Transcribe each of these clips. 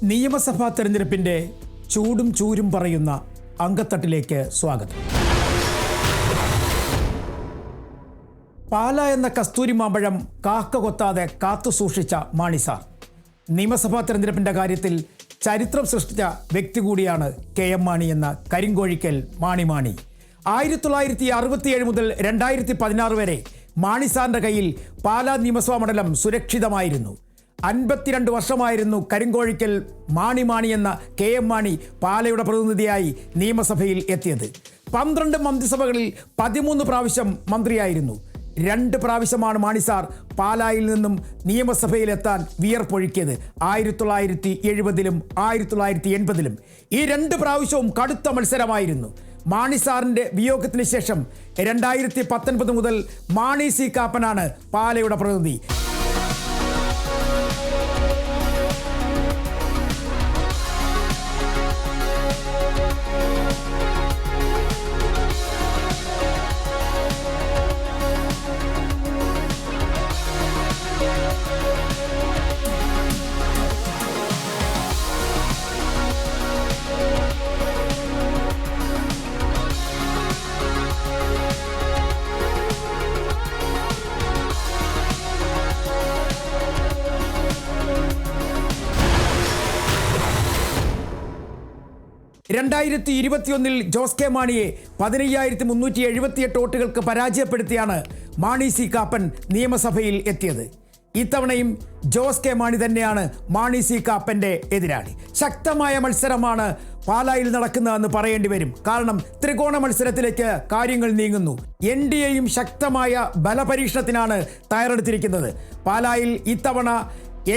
നിയമസഭാ തെരഞ്ഞെടുപ്പിൻ്റെ ചൂടും ചൂരും പറയുന്ന അങ്കത്തട്ടിലേക്ക് സ്വാഗതം. പാല എന്ന കസ്തൂരി മാമ്പഴം കാക്ക കൊത്താതെ കാത്തു സൂക്ഷിച്ച മാണി സാർ നിയമസഭാ തെരഞ്ഞെടുപ്പിൻ്റെ കാര്യത്തിൽ ചരിത്രം സൃഷ്ടിച്ച വ്യക്തി കൂടിയാണ് KM മാണി എന്ന കരിങ്കോഴിക്കൽ മാണി. 1967 മുതൽ 2016 വരെ മാണി സാറിൻ്റെ കയ്യിൽ പാലാ നിയമസഭാ മണ്ഡലം സുരക്ഷിതമായിരുന്നു. 52 വർഷമായിരുന്നു കരിങ്കോഴിക്കൽ മാണി എന്ന KM മാണി പാലയുടെ പ്രതിനിധിയായി നിയമസഭയിൽ എത്തിയത്. 12 മന്ത്രിസഭകളിൽ 13 പ്രാവശ്യം മന്ത്രിയായിരുന്നു. 2 പ്രാവശ്യമാണ് മാണി സാർ പാലായിൽ നിന്നും നിയമസഭയിലെത്താൻ വിയർപ്പൊഴുക്കിയത്. 1970-ലും 1980-ലും ഈ 2 പ്രാവശ്യവും കടുത്ത മത്സരമായിരുന്നു. മാണി സാറിൻ്റെ വിയോഗത്തിന് ശേഷം 2019 മുതൽ മാണി സി കാപ്പനാണ് പാലയുടെ പ്രതിനിധി. രണ്ടായിരത്തി 2021 ജോസ് കെ മാണിയെ 15,378 വോട്ടുകൾക്ക് പരാജയപ്പെടുത്തിയാണ് മാണി സി കാപ്പൻ നിയമസഭയിൽ എത്തിയത്. ഇത്തവണയും ജോസ് കെ മാണി തന്നെയാണ് മാണി സി കാപ്പൻ്റെ എതിരാളി. ശക്തമായ മത്സരമാണ് പാലായിൽ നടക്കുന്നതെന്ന് പറയേണ്ടി വരും. കാരണം ത്രികോണ മത്സരത്തിലേക്ക് കാര്യങ്ങൾ നീങ്ങുന്നു. NDAയും ശക്തമായ ബലപരീക്ഷണത്തിനാണ് തയ്യാറെടുത്തിരിക്കുന്നത്. പാലായിൽ ഇത്തവണ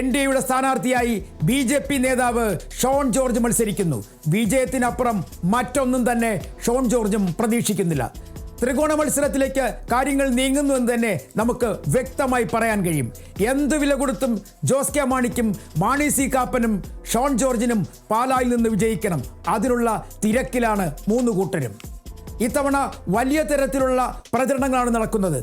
NDAയുടെ സ്ഥാനാർത്ഥിയായി BJP നേതാവ് ഷോൺ ജോർജ് മത്സരിക്കുന്നു. വിജയത്തിനപ്പുറം മറ്റൊന്നും തന്നെ ഷോൺ ജോർജും പ്രതീക്ഷിക്കുന്നില്ല. ത്രികോണ മത്സരത്തിലേക്ക് കാര്യങ്ങൾ നീങ്ങുന്നു എന്ന് തന്നെ നമുക്ക് വ്യക്തമായി പറയാൻ കഴിയും. എന്ത് വില കൊടുത്തും ജോസ് കെ മാണിക്കും മാണി സി കാപ്പനും ഷോൺ ജോർജിനും പാലായിൽ നിന്ന് വിജയിക്കണം. അതിനുള്ള തിരക്കിലാണ് 3 കൂട്ടരും. ഇത്തവണ വലിയ തരത്തിലുള്ള പ്രചരണങ്ങളാണ് നടക്കുന്നത്.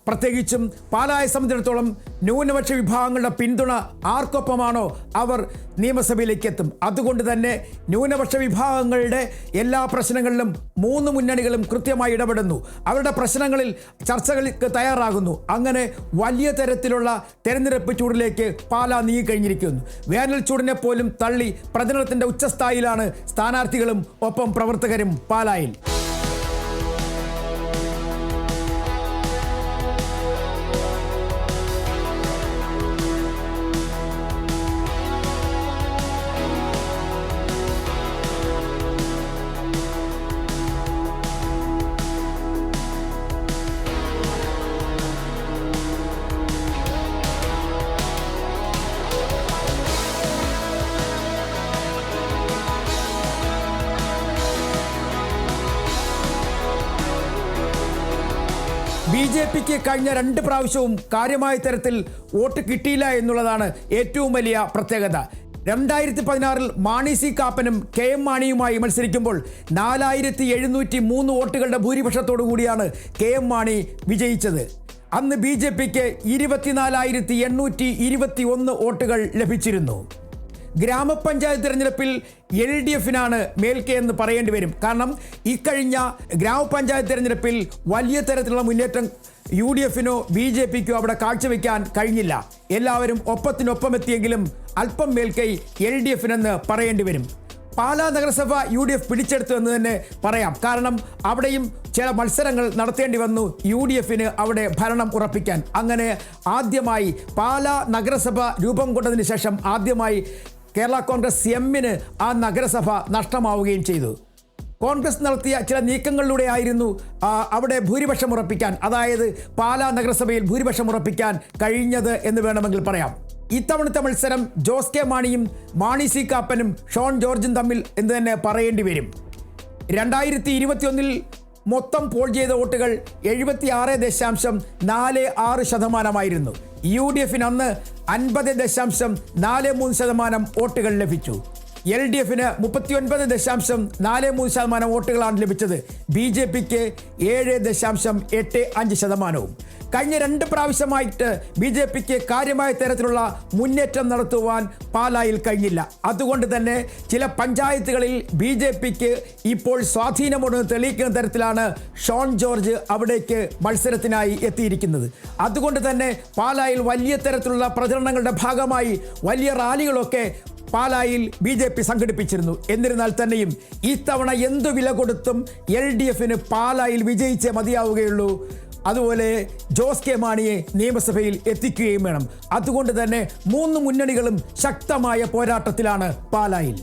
പ്രത്യേകിച്ചും പാലായെ സംബന്ധിച്ചിടത്തോളം ന്യൂനപക്ഷ വിഭാഗങ്ങളുടെ പിന്തുണ ആർക്കൊപ്പമാണോ അവർ നിയമസഭയിലേക്ക് എത്തും. അതുകൊണ്ട് തന്നെ ന്യൂനപക്ഷ വിഭാഗങ്ങളുടെ എല്ലാ പ്രശ്നങ്ങളിലും 3 മുന്നണികളും കൃത്യമായി ഇടപെടുന്നു. അവരുടെ പ്രശ്നങ്ങളിൽ ചർച്ചകൾക്ക് തയ്യാറാകുന്നു. അങ്ങനെ വലിയ തരത്തിലുള്ള തെരഞ്ഞെടുപ്പ് ചൂടിലേക്ക് പാലാ നീങ്ങിക്കഴിഞ്ഞിരിക്കുന്നു. വേനൽ ചൂടിനെ പോലും തള്ളി പ്രചരണത്തിൻ്റെ ഉച്ചസ്ഥായിലാണ് സ്ഥാനാർത്ഥികളും ഒപ്പം പ്രവർത്തകരും പാലായിൽ. BJPക്ക് കഴിഞ്ഞ 2 പ്രാവശ്യവും കാര്യമായ തരത്തിൽ വോട്ട് കിട്ടിയില്ല എന്നുള്ളതാണ് ഏറ്റവും വലിയ പ്രത്യേകത. 2016 മാണി സി കാപ്പനും KM മാണിയുമായി മത്സരിക്കുമ്പോൾ 4,703 വോട്ടുകളുടെ ഭൂരിപക്ഷത്തോടു കൂടിയാണ് KM മാണി വിജയിച്ചത്. അന്ന് BJPക്ക് 24,821 വോട്ടുകൾ ലഭിച്ചിരുന്നു. ഗ്രാമപഞ്ചായത്ത് തെരഞ്ഞെടുപ്പിൽ LDFനാണ് മേൽക്കൈ എന്ന് പറയേണ്ടി വരും. കാരണം ഇക്കഴിഞ്ഞ ഗ്രാമപഞ്ചായത്ത് തെരഞ്ഞെടുപ്പിൽ വലിയ തരത്തിലുള്ള മുന്നേറ്റം UDFനോ BJPക്കോ അവിടെ കാഴ്ചവെക്കാൻ കഴിഞ്ഞില്ല. എല്ലാവരും ഒപ്പത്തിനൊപ്പം എത്തിയെങ്കിലും അല്പം മേൽക്കൈ LDFനെന്ന് പറയേണ്ടി വരും. പാലാ നഗരസഭ UDF പിടിച്ചെടുത്തു എന്ന് തന്നെ പറയാം. കാരണം അവിടെയും ചില മത്സരങ്ങൾ നടത്തേണ്ടി വന്നു UDFന് അവിടെ ഭരണം ഉറപ്പിക്കാൻ. അങ്ങനെ ആദ്യമായി പാലാ നഗരസഭ രൂപം കൊണ്ടതിന് ശേഷം ആദ്യമായി കേരള കോൺഗ്രസ് എമ്മിന് ആ നഗരസഭ നഷ്ടമാവുകയും ചെയ്തു. കോൺഗ്രസ് നടത്തിയ ചില നീക്കങ്ങളിലൂടെ ആയിരുന്നു അവിടെ ഭൂരിപക്ഷം ഉറപ്പിക്കാൻ, അതായത് പാലാ നഗരസഭയിൽ ഭൂരിപക്ഷം ഉറപ്പിക്കാൻ കഴിഞ്ഞത് എന്ന് വേണമെങ്കിൽ പറയാം. ഇത്തവണത്തെ മത്സരം ജോസ് കെ മാണിയും മാണി സി കാപ്പനും ഷോൺ ജോർജും തമ്മിൽ എന്ന് തന്നെ പറയേണ്ടി വരും. 2021 മൊത്തം പോൾ ചെയ്ത വോട്ടുകൾ 76.46% UDFന് അന്ന് 50.43% വോട്ടുകൾ ലഭിച്ചു. LDFന് 39.43% വോട്ടുകളാണ് ലഭിച്ചത്. BJPക്ക് 7.85%. കഴിഞ്ഞ 2 പ്രാവശ്യമായിട്ട് BJPക്ക് കാര്യമായ തരത്തിലുള്ള മുന്നേറ്റം നടത്തുവാൻ പാലായിൽ കഴിഞ്ഞില്ല. അതുകൊണ്ട് തന്നെ ചില പഞ്ചായത്തുകളിൽ BJPക്ക് ഇപ്പോൾ സ്വാധീനമുണ്ടെന്ന് തെളിയിക്കുന്ന തരത്തിലാണ് ഷോൺ ജോർജ് അവിടേക്ക് മത്സരത്തിനായി എത്തിയിരിക്കുന്നത്. അതുകൊണ്ട് തന്നെ പാലായിൽ വലിയ തരത്തിലുള്ള പ്രചരണങ്ങളുടെ ഭാഗമായി വലിയ റാലികളൊക്കെ പാലായിൽ BJP സംഘടിപ്പിച്ചിരുന്നു. എന്നിരുന്നാൽ തന്നെയും ഇത്തവണ എന്തു വില കൊടുത്തും LDFന് പാലായിൽ വിജയിച്ചേ മതിയാവുകയുള്ളൂ. അതുപോലെ ജോസ് കെ മാണിയെ നിയമസഭയിൽ എത്തിക്കുകയും വേണം. അതുകൊണ്ട് തന്നെ 3 മുന്നണികളും ശക്തമായ പോരാട്ടത്തിലാണ് പാലായിൽ.